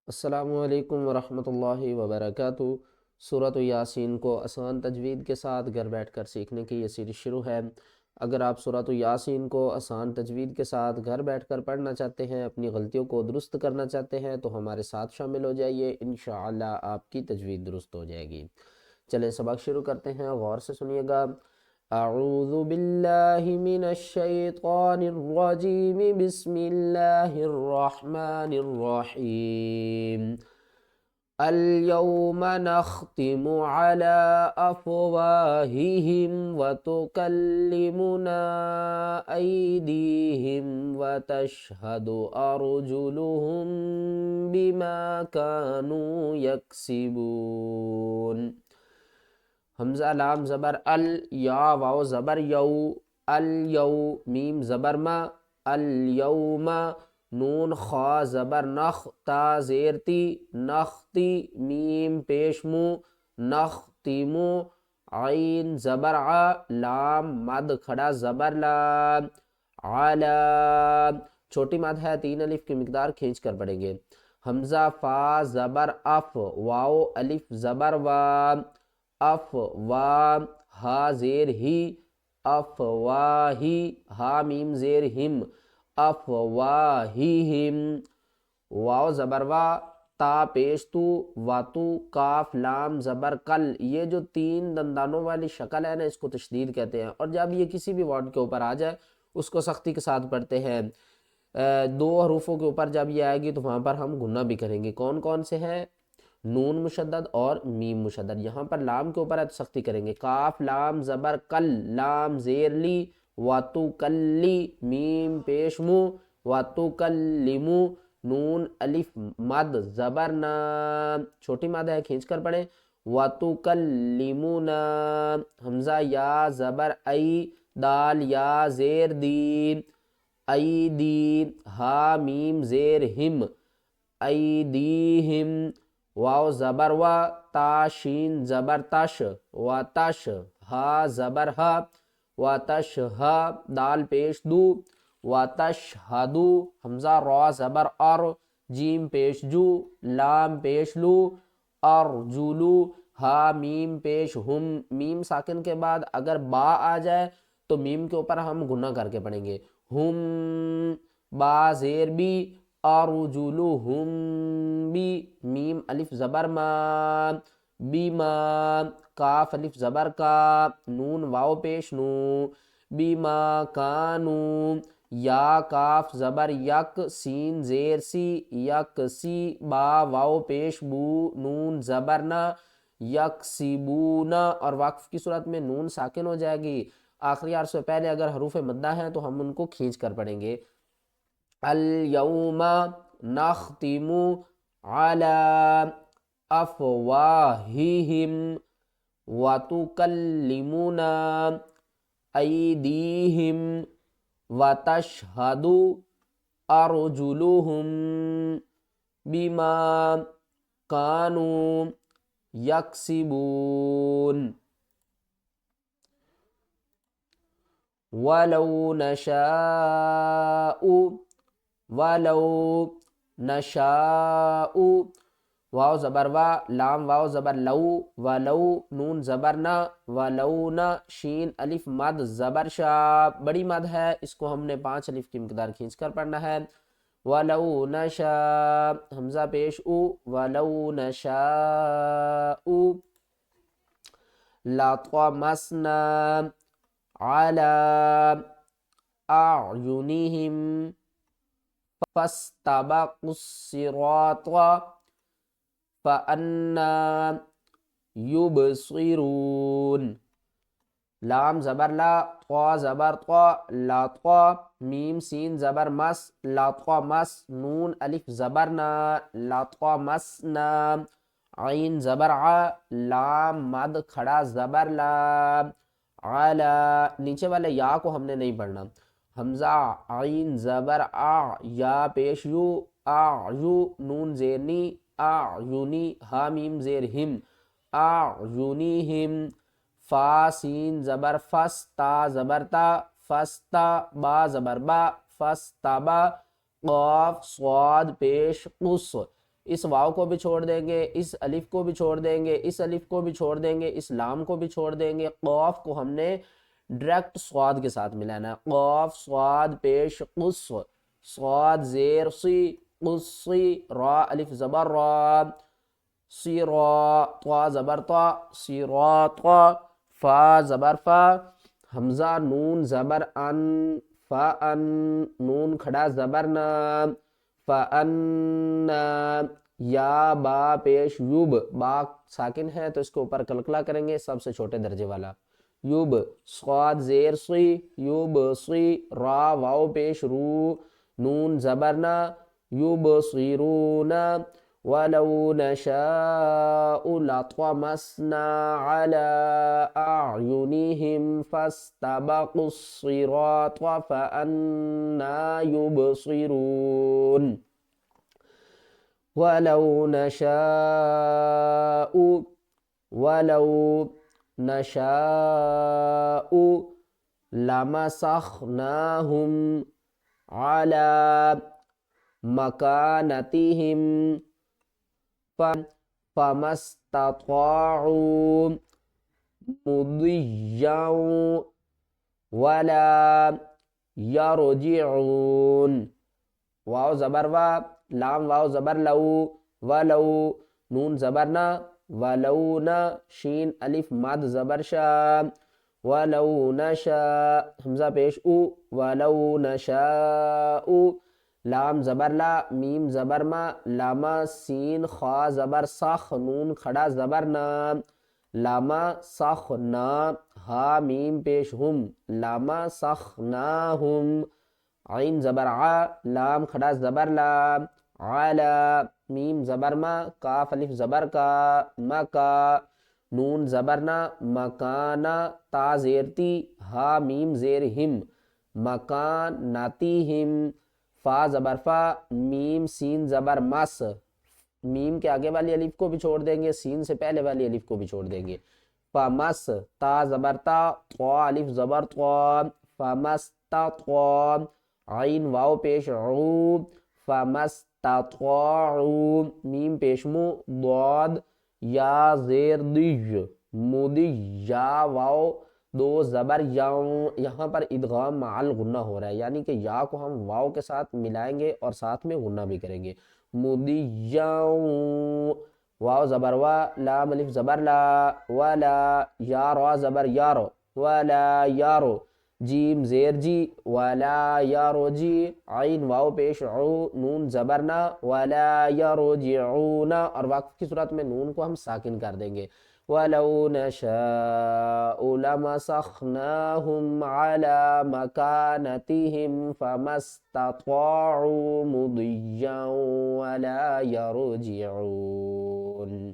السلام علیکم ورحمۃ اللہ وبرکاتہ۔ سورۃ یاسین کو آسان تجوید کے ساتھ گھر بیٹھ کر سیکھنے کی یہ سیریز شروع ہے۔ اگر آپ سورۃ یاسین کو آسان تجوید کے ساتھ گھر بیٹھ کر پڑھنا چاہتے ہیں، اپنی غلطیوں کو درست کرنا چاہتے ہیں تو ہمارے ساتھ شامل ہو جائیے، انشاءاللہ آپ کی تجوید درست ہو جائے گی۔ چلیں سبق شروع کرتے ہیں، غور سے سنیے گا۔ اعوذ باللہ من الشیطان الرجیم، بسم اللہ الرحمن الرحیم۔ اليوم نختم على أفواههم وتكلمنا أيديهم وتشهد أرجلهم بما كانوا يكسبون۔ حمزہ لام زبر ال، یا واو زبر یو، الیو میم زبر ما، الیوم نون خا زبر نخ، تا زیر تی، نختی میم پیش مو، نختیمو عین زبر ع، لام مد کھڑا زبر لام، علا چھوٹی مد ہے، 3 الف کی مقدار کھینچ کر پڑھیں گے۔ حمزہ فا زبر اف، واو الف زبر وام، اف وام ہا زیر ہی، افواہی ہا میم زیر ہم، افواہہم، واو زبر وا، تا پیش تو، واتو کاف لام زبر کل۔ یہ جو 3 دندانوں والی شکل ہے نا، اس کو تشدید کہتے ہیں، اور جب یہ کسی بھی ورڈ کے اوپر آ جائے اس کو سختی کے ساتھ پڑھتے ہیں۔ 2 حروفوں کے اوپر جب یہ آئے گی تو وہاں پر ہم گنہ بھی کریں گے۔ کون کون سے ہیں؟ نون مشدد اور میم مشدد۔ یہاں پر لام کے اوپر ہے تو سختی کریں گے۔ کاف لام زبر کل، لام زیر لی، واتو کلی میم پیش مو، واتو کلیمو نون الف مد زبر نام، چھوٹی مد ہے کھینچ کر پڑھیں، واتو کلیمونا۔ حمزہ یا زبر ای، دال یا زیر دین، ایدی ہا میم زیر ہم، ایدیہم، واو زبر وا، تا شین زبر تش، واتش ہا زبر ہا، واتش ہا دال پیش دو، واتش ہدو حمزہ را زبر ار، جیم پیش جو، لام پیش لو، ارجلو ہا میم پیش ہم، میم ساکن کے بعد اگر با آ جائے تو میم کے اوپر ہم گنہ کر کے پڑھیں گے، ہم با زیر بی، ارجلہم بی میم الف زبر ما، بیما کاف الف زبر کا، نون واو پیش نو، بیما کانو، یا کاف زبر یک، سین زیر سی، یک سی، با واو پیش بو، نون زبر نا، یک سی بونا، اور وقف کی صورت میں نون ساکن ہو جائے گی۔ آخری حرف سے پہلے اگر حروف مدہ ہیں تو ہم ان کو کھینچ کر پڑھیں گے۔ الیوم نختم علی افواہہم وتکلمنا ایدیہم وتشہد ارجلہم بما کانوا یکسبون۔ وَلَوْ نَشَاءُ، وَلَوْ نَشَاءُ واو زبر وا، لام واو زبر لو، ولو نون زبر نا، ولونا شین الف مد زبر شا، بڑی مد ہے، اس کو ہم نے 5 الف کی مقدار کھینچ کر پڑھنا ہے۔ وَلَوْ نَشَاءُ حمزہ پیش او، وَلَوْ نَشَاءُ لَطَمَسْنَا عَلَى أَعْيُنِهِمْ فَاسْتَبَقُوا الصِّرَاطَ فَأَنَّى يُبْصِرُونَ۔ لام زبر لا، طا زبر طا، لطا میم سین زبر مس، لطا مس نون الف زبر نا، لطا مسنا، عین زبر ع، لام مد کھڑا زبر لام، علا نیچے والے یا کو ہم نے نہیں پڑھنا۔ حمزہ عین زبر آ، یا پیش یو، اعیو نون زیرنی، اعینی ہا میم زیر ہم، اعینیہم، فا سین زبر فس، تا زبر تا، فستا با زبر با، فستبا، قاف صاد پیش قص، اس واو کو بھی چھوڑ دیں گے، اس الف کو بھی چھوڑ دیں گے، اس الف کو بھی چھوڑ دیں گے، اس لام کو بھی چھوڑ دیں گے۔ قاف کو ہم نے ڈائریکٹ صاد کے ساتھ ملانا ہے، قاف صاد پیش قص، صاد زیر سی، قصی، را الف زبر را، سیرا، طا زبر طا، سیراطا، فا زبر فا، حمزہ نون زبر ان، فا ان، نون کھڑا زبر نا، فَأَنَّ، یا با پیش یوب، با ساکن ہے تو اس کے اوپر کلکلا کریں گے، سب سے چھوٹے درجے والا، یوب، صاد زیر سی، یوب سی، را واو پیش رو، نون زبرنا، یوب صیرون، وَلَوْ نَشَاءُ لَطَمَسْنَا عَلَىٰ أَعْيُنِهِمْ فَاسْتَبَقُوا الصِّرَاطَ فَأَنَّىٰ يُبْصِرُونَ وَلَوْ نَشَاءُ لَمَسَخْنَاهُمْ عَلَىٰ مَكَانَتِهِمْ فَمَا اسْتَطَاعُوا مُضِيًّا وَلَا يَرْجِعُونَ، واو زبر وا، لام واو زبر لو، ولو، نون زبر نا، ولون، شین الف مد زبر شا، ولو نشاء، حمزہ پیش او، ولو نشاء، لام زبر لا، میم زبر ما، لاما، سین خا زبر سخ، نون کھڑا زبر نا، لاما سخ نا، ہا میم پیش ہم، لاما سخ نا ہم، عین زبر ع، لام کھڑا زبر لا، علا، میم زبر ما، کاف الف زبر کا، مکا، نون زبر نا، مکانا، تا زیر تی، ہا میم زیر ہم، مکاناتہم، فا زبر فا، میم سین زبر مس، میم کے آگے والی الف کو بھی چھوڑ دیں گے، سین سے پہلے والی الف کو بھی چھوڑ دیں گے، فمس، تا زبر تا، طا الف زبر طا، فمستطاع، عین واو پیش عو، فمستطاعوا، میم پیش مو، ضاد، یا زیر دیج، مدی، یا واو دو زبر یاؤں، یہاں پر ادغام مع الغنہ ہو رہا ہے، یعنی کہ یا کو ہم واو کے ساتھ ملائیں گے اور ساتھ میں غنہ بھی کریں گے، مدی یاؤں، واو زبر وا، لام الف زبر لا، ولا، یا را زبر یارو، ولا یارو، جیم زیر جی، ولا یارو جی، عین واو پیش عو، نون زبرنا، ولا یرجعون، اور وقف کی صورت میں نون کو ہم ساکن کر دیں گے، وَلَوْ نَشَاءُ لَمَسَخْنَاهُمْ عَلَىٰ مَكَانَتِهِمْ فَمَا اسْتَطَاعُوا مُضِيًّا وَلَا يَرْجِعُونَ